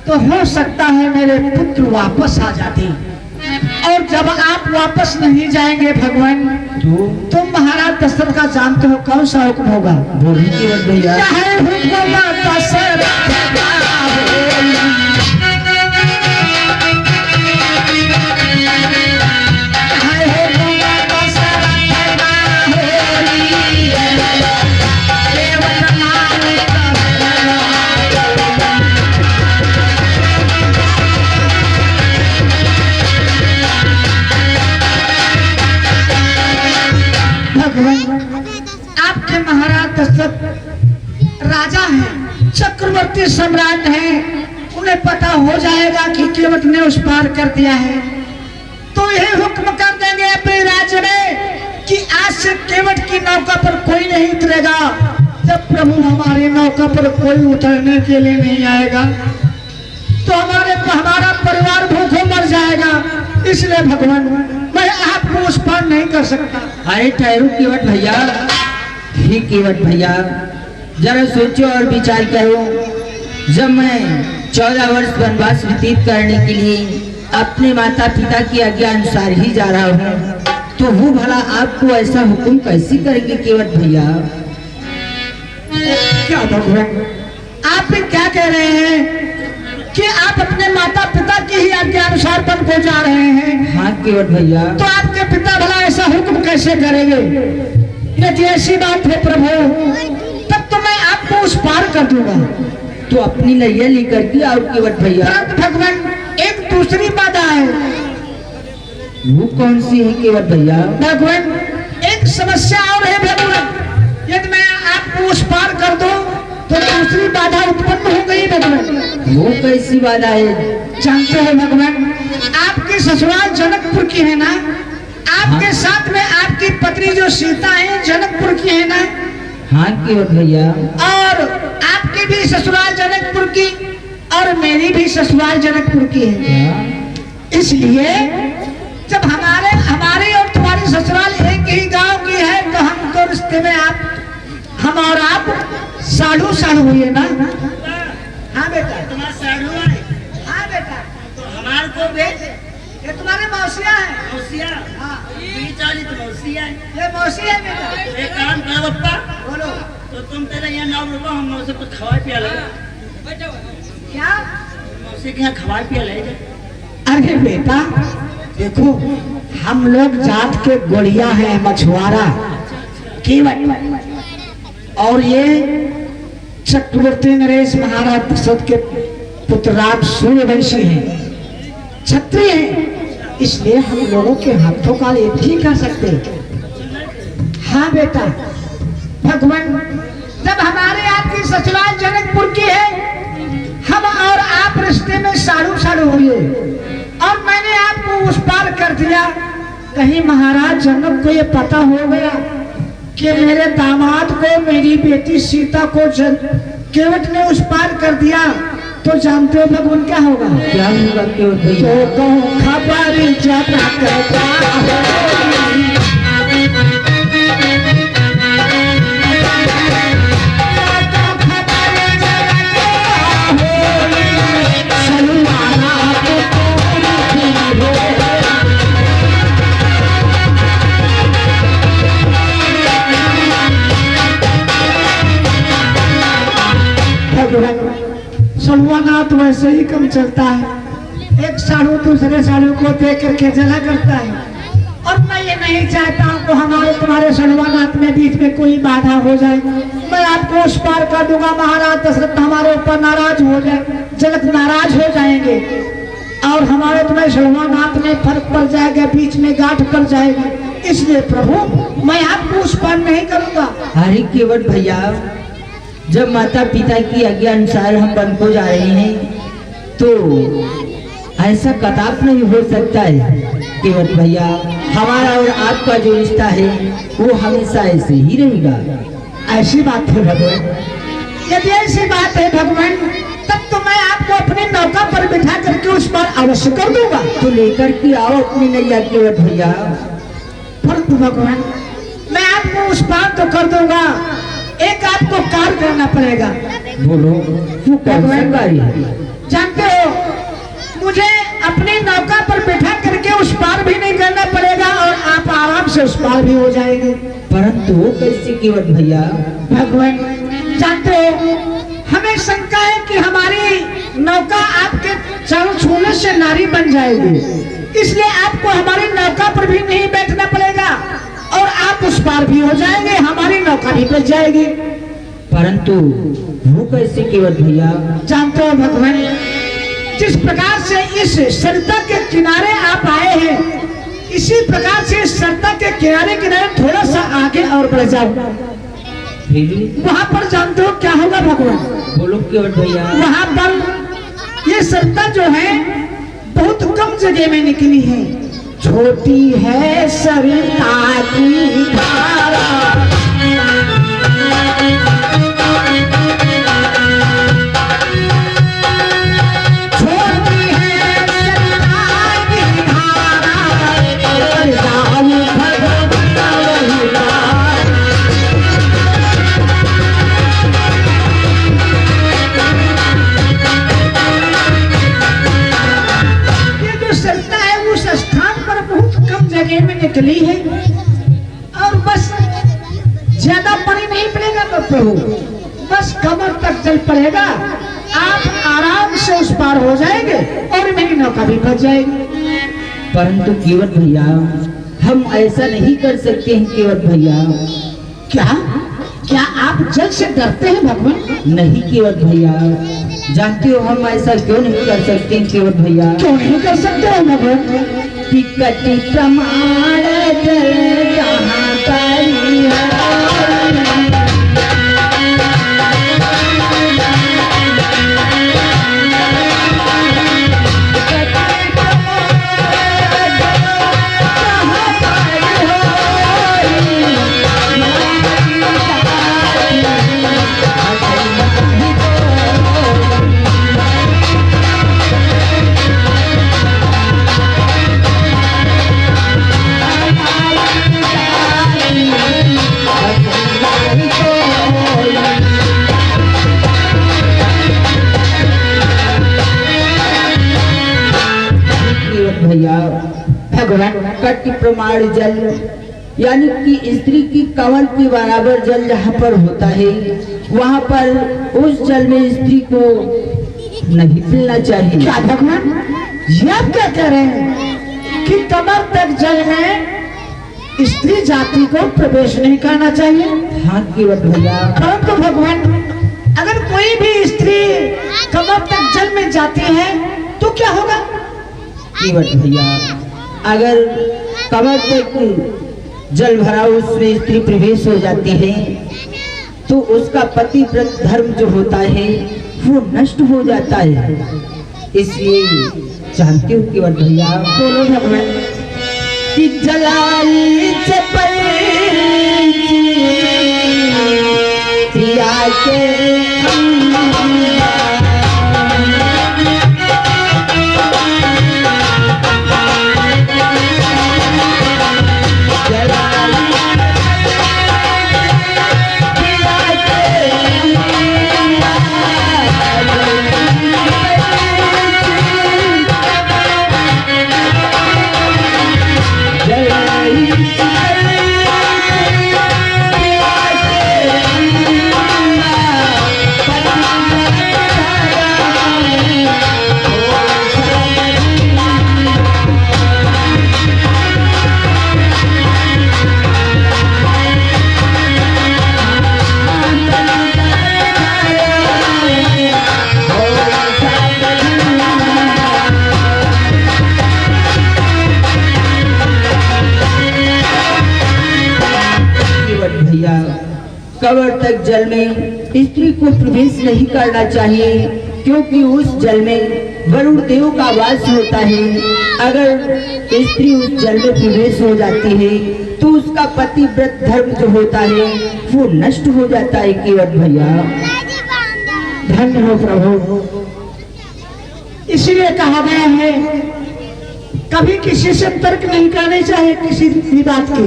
तो हो सकता है मेरे पुत्र वापस आ जाते। और जब आप वापस नहीं जाएंगे भगवान तो महाराज दशरथ का जानते हो कौन सा हुक्म होगा? बोली केवट भैया। चाहे हुक्म दशरथ का होई, चाहे हुक्म दशरथ का होई, केवट नाम भगवान। आपके महाराज दशरथ राजा हैं, चक्रवर्ती सम्राट हैं, उन्हें पता हो जाएगा कि केवट ने उस पार कर दिया है तो यही हुक्म कर देंगे अपने राज्य में कि आज से केवट की नौका पर कोई नहीं उतरेगा। जब प्रभु हमारी नौका पर कोई उतरने के लिए नहीं आएगा तो हमारा परिवार भूखों मर जाएगा। इसलिए भगवान मैं आपको उस पार नहीं कर सकता। अरे ठहरू केवट भैया, ही केवट भैया, जरा सोचो और विचार करो। जब मैं 14 वर्ष वनवास व्यतीत करने के लिए अपने माता पिता की आज्ञा अनुसार ही जा रहा हूँ तो वो भला आपको ऐसा हुक्म कैसे करेंगे केवट भैया? क्या भगवान आप भी क्या कह रहे हैं कि आप अपने माता पिता की ही आज्ञा अनुसार वन को जा रहे हैं? हाँ केवट भैया। तो आपके पिता भला ऐसा हुक्म कैसे करेंगे? यदि ऐसी बात है प्रभु तब तो मैं आपको उस पार कर दूंगा। तो अपनी लैया लेकर के आओ केवट भैया। परंतु भगवान एक दूसरी बाधा है। वो कौन सी है केवट भैया? भगवान एक समस्या और है भगवान, यदि मैं आपको उस पार कर दूं तो दूसरी बाधा उत्पन्न हो गई भगवान। वो कैसी बाधा है? जानते हो भगवान आपकी ससुराल जनकपुर की है ना, आपके साथ में आपकी पत्नी जो सीता है जनकपुर की है ना? हाँ केवट भैया। और आपकी भी ससुराल जनकपुर की और मेरी भी ससुराल जनकपुर की है। इसलिए जब हमारी और तुम्हारी ससुराल एक ही गांव की है तो हम तो रिश्ते में हम और आप साढ़ू साढ़ू हुए ना? हाँ बेटा तुम्हारा साढ़ू है। हाँ बेटा तो हमारे को भेज। ये तुम्हारे मौसिया है। मौसिया। हाँ बीच वाली तो मौसिया है। ये मौसी है बेटा। एक काम करो पप्पा, बोलो तो तुम तेरे यहाँ 9 रुपया हम मौसी को खवा पिया ले। क्या? मौसी के यहाँ खवा पिया ले। अरे बेटा देखो हम लोग जात के गोड़िया हैं, मछुआरा केवट, और ये चक्रवर्ती नरेश महाराज दशरथ के पुत्रराज सूर्यवंशी हैं, क्षत्रिय हैं, इसलिए हम लोगों के हाथों का एक ही कर सकते। हाँ बेटा भगवान जब हमारे आपकी ससुराल जनकपुर की है, हम और आप रिश्ते में साढ़ू साढ़ू हुए और मैंने आपको उस पार कर दिया, कहीं महाराज जनक को ये पता हो गया कि मेरे दामाद को मेरी बेटी सीता को केवट ने उस पार कर दिया तो जानते हो भगवान क्या होगा? क्या होगा केवट भैया? तो खबर ज्यादा करता सलवानात वैसे ही कम चलता है। एक साढ़ू दूसरे साढ़ू को देख करके जला करता है और मैं ये नहीं चाहता हूँ हमारे तुम्हारे सलवानात में बीच में कोई बाधा हो जाए। मैं आपको उस पार कर दूंगा। महाराज दशरथ हमारे ऊपर नाराज हो जाए, जनक नाराज हो जाएंगे और हमारे तुम्हारे सलवानात में फर्क पड़ जाएगा, बीच में गांठ पड़ जाएगी। इसलिए प्रभु मैं आपको उस पार नहीं करूंगा। अरे केवट भैया जब माता पिता की आज्ञा अनुसार हम वन को जा रहे हैं तो ऐसा कदाप नहीं हो सकता है केवट भैया। हमारा और आपका जो रिश्ता है वो हमेशा ऐसे ही रहेगा। ऐसी बात है भगवान, यदि ऐसी बात है भगवान तब तो मैं आपको अपनी नौका पर बिठा करके उस पर अवश्य कर दूंगा। तो लेकर के आओ अपनी नैया केवट भैया। परंतु भगवान मैं आपको उस पार तो कर दूंगा, एक आपको कार्य करना पड़ेगा। बोलो वो कौन सा कार्य है? जानते हो नौका पर बैठा करके उस पार भी नहीं करना पड़ेगा और आप आराम से उस पार भी हो जाएंगे। परंतु वो कैसे केवट भैया? भगवान जानते हो, हमें शंका है कि हमारी नौका आपके चरण छूने से नारी बन जाएगी, इसलिए आपको हमारी नौका पर भी नहीं बैठना पड़ेगा और आप उस पार भी हो जाएंगे, हमारी नौका भी बच जाएगी। परंतु वो कैसे केवट भैया? जानते हो भगवान, जिस प्रकार से इस सरिता के किनारे आप आए हैं, इसी प्रकार से इस सरिता के किनारे किनारे थोड़ा सा आगे और बढ़ जाओ, फिर वहां पर जानते हो क्या होगा भगवान? बोलो केवट भैया। वहां पर ये सरिता जो है बहुत कम जगह में निकली है, छोटी है सरिता की धारा, छोटी है सरिता की धारा, और जाऊं भगवान वही पार। ये जो सरिता है उस स्थान पर बहुत कम जगह में निकली है और बस ज्यादा पानी नहीं पड़ेगा तो प्रभु, बस कमर तक जल पड़ेगा, आप आराम से उस पार हो जाएंगे और मेरी नौका भी बच जाएगी। परंतु केवट भैया, हम ऐसा नहीं कर सकते हैं केवट भैया। क्या क्या आप जल से डरते हैं भगवान? नहीं केवट भैया, जानते हो हम ऐसा क्यों नहीं कर सकते केवट भैया? क्यों नहीं कर सकते हो भगवान? टिकटी प्रमाण जल कहाँ करी है। भैया भगवान कटी प्रमाण जल यानी कि स्त्री की कमर के बराबर जल जहाँ पर होता है, वहाँ पर उस जल में स्त्री को नहीं पीना चाहिए। क्या भगवान ये आप क्या कह रहे हैं कि कमर तक जल में स्त्री जाति को प्रवेश नहीं करना चाहिए? हाँ केवट भैया। परंतु भगवान अगर कोई भी स्त्री कमर तक जल में जाती है तो क्या होगा? केवट भैया, अगर कमर तक जल भरा उसमें स्त्री प्रवेश हो जाती है तो उसका पतिव्रत धर्म जो होता है वो नष्ट हो जाता है। इसलिए जानते हो केवट भैया, बोलो भगवान। कि जलाई चपल प्रिया के कमर तक जल में स्त्री को प्रवेश नहीं करना चाहिए, क्योंकि उस जल में वरुण देव का वास होता है। अगर स्त्री उस जल में प्रवेश हो जाती है तो उसका पतिव्रत धर्म जो होता है वो नष्ट हो जाता है केवट भैया। धन्य हो प्रभु। इसीलिए कहा गया है कभी किसी से तर्क नहीं करनी चाहिए किसी भी बात की।